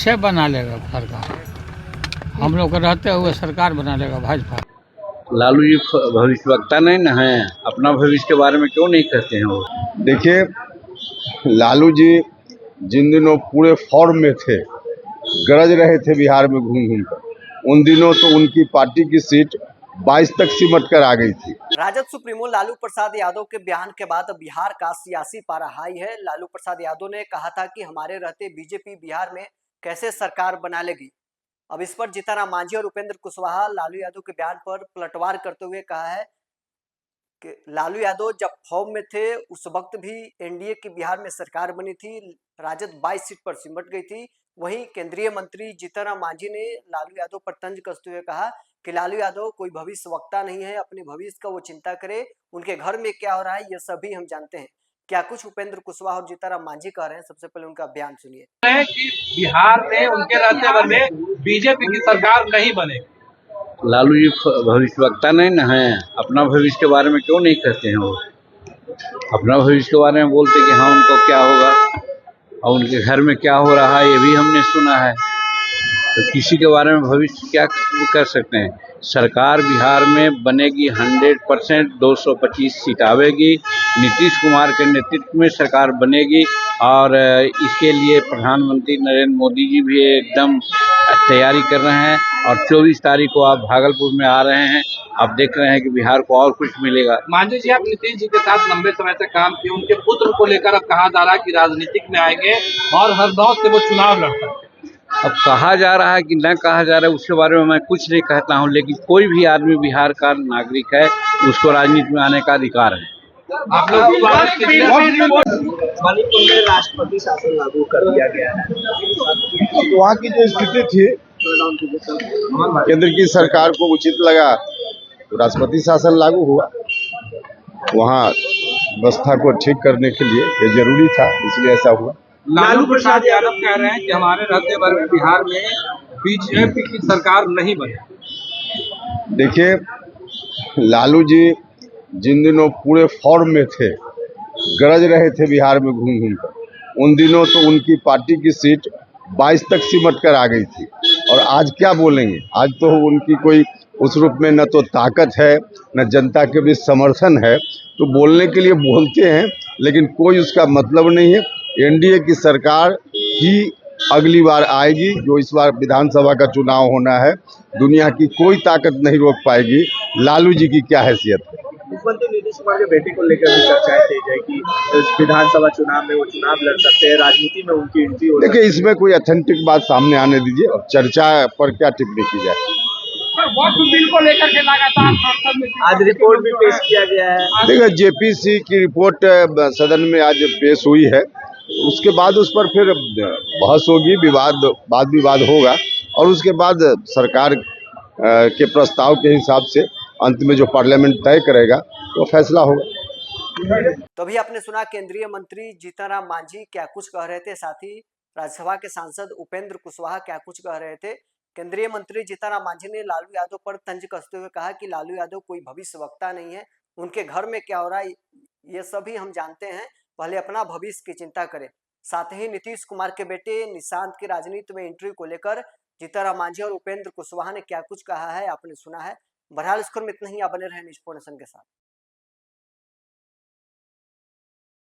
कैसे बना लेगा सरकार? हम लोग के रहते हुए सरकार बना लेगा भाजपा। लालू जी भविष्यवक्ता नहीं ना है, अपना भविष्य के बारे में क्यों नहीं कहते हैं वो? देखिए, लालू जी जिन दिनों पूरे फॉर्म में थे, गरज रहे थे बिहार में घूम घूम कर, उन दिनों तो उनकी पार्टी की सीट 22 तक सिमट कर आ गई थी। राजद सुप्रीमो लालू प्रसाद यादव के बयान के बाद बिहार का सियासी पारा हाई है। लालू प्रसाद यादव ने कहा था कि हमारे रहते बीजेपी बिहार में कैसे सरकार बना लेगी। अब इस पर जीतनराम मांझी और उपेंद्र कुशवाहा लालू यादव के बयान पर पलटवार करते हुए कहा है कि लालू यादव जब फॉर्म में थे उस वक्त भी एनडीए की बिहार में सरकार बनी थी, राजद 22 सीट पर सिमट गई थी। वहीं केंद्रीय मंत्री जीतनराम मांझी ने लालू यादव पर तंज कसते हुए कहा कि लालू यादव कोई भविष्य वक्ता नहीं है, अपने भविष्य का वो चिंता करे, उनके घर में क्या हो रहा है ये सभी हम जानते हैं। क्या कुछ उपेंद्र कुशवाहा और जीतनराम मांझी कह रहे हैं, सबसे पहले उनका बयान सुनिए। है कि बिहार में उनके रहते भर में बीजेपी की सरकार नहीं बनेगी। लालू जी भविष्यवक्ता नहीं ना है, अपना भविष्य के बारे में क्यों नहीं कहते हैं वो? अपना भविष्य के बारे में बोलते कि हाँ उनको क्या होगा और उनके घर में क्या हो रहा है ये भी हमने सुना है। तो किसी के बारे में भविष्य क्या कर सकते हैं? सरकार बिहार में बनेगी 100%, 225 सीट आवेगी, नीतीश कुमार के नेतृत्व में सरकार बनेगी और इसके लिए प्रधानमंत्री नरेंद्र मोदी जी भी एकदम तैयारी कर रहे हैं और 24 तारीख को आप भागलपुर में आ रहे हैं। आप देख रहे हैं कि बिहार को और कुछ मिलेगा। मांझी जी, आप नीतीश जी के साथ लंबे समय से काम किए, उनके पुत्र को लेकर अब कहा जा रहा है कि राजनीतिक में आएंगे और हरदौर से वो चुनाव लड़ सकते हैं। अब कहा जा रहा है कि न कहा जा रहा है उसके बारे में मैं कुछ नहीं कहता हूं, लेकिन कोई भी आदमी बिहार का नागरिक है, उसको राजनीति में आने का अधिकार है। आप लोग मणिपुर में राष्ट्रपति शासन लागू कर दिया गया है। वहाँ की जो स्थिति थी, केंद्र की सरकार को उचित लगा तो राष्ट्रपति शासन लागू हुआ। वहाँ व्यवस्था को ठीक करने के लिए ये जरूरी था, इसलिए ऐसा हुआ। लालू प्रसाद यादव कह रहे हैं कि हमारे रहते भर में बिहार में बीजेपी की सरकार नहीं बनेगी। देखिए, लालू जी जिन दिनों पूरे फॉर्म में थे, गरज रहे थे बिहार में घूम घूम कर, उन दिनों तो उनकी पार्टी की सीट 22 तक सिमट कर आ गई थी। और आज क्या बोलेंगे? आज तो उनकी कोई उस रूप में न तो ताकत है, न जनता के बीच समर्थन है, तो बोलने के लिए बोलते हैं, लेकिन कोई उसका मतलब नहीं है। एनडीए की सरकार ही अगली बार आएगी, जो इस बार विधानसभा का चुनाव होना है, दुनिया की कोई ताकत नहीं रोक पाएगी। लालू जी की क्या हैसियत है? मुख्यमंत्री नीतीश कुमार के बेटे को लेकर भी चर्चाएं तेज है कि विधानसभा चुनाव में वो चुनाव लड़ सकते हैं, राजनीति में उनकी एंट्री हो। देखिए, इसमें कोई ऑथेंटिक बात सामने आने दीजिए और चर्चा पर क्या टिप्पणी की जाए। बिल को लेकर के लगातार आज रिपोर्ट भी पेश किया गया है। देखिए, जेपीसी की रिपोर्ट सदन में आज पेश हुई है, उसके बाद उस पर फिर बहस होगी, वाद विवाद होगा और उसके बाद सरकार के प्रस्ताव के हिसाब से अंत में जो पार्लियामेंट तय करेगा वो फैसला होगा। तो अभी आपने सुना केंद्रीय मंत्री जीतनराम मांझी क्या कुछ कह रहे थे, साथ ही राज्यसभा के सांसद उपेंद्र कुशवाहा क्या कुछ कह रहे थे। केंद्रीय मंत्री जीतनराम मांझी ने लालू यादव पर तंज कसते हुए कहा कि लालू यादव कोई भविष्य वक्ता नहीं है, उनके घर में क्या हो रहा है ये सभी हम जानते हैं, पहले अपना भविष्य की चिंता करें। साथ ही नीतीश कुमार के बेटे निशांत की राजनीति में एंट्री को लेकर जीतनराम मांझी और उपेंद्र कुशवाहा ने क्या कुछ कहा है आपने सुना है। बहरहाल इस क्रम में इतना ही, आप बने रहे न्यूज़ 4 नेशन के साथ।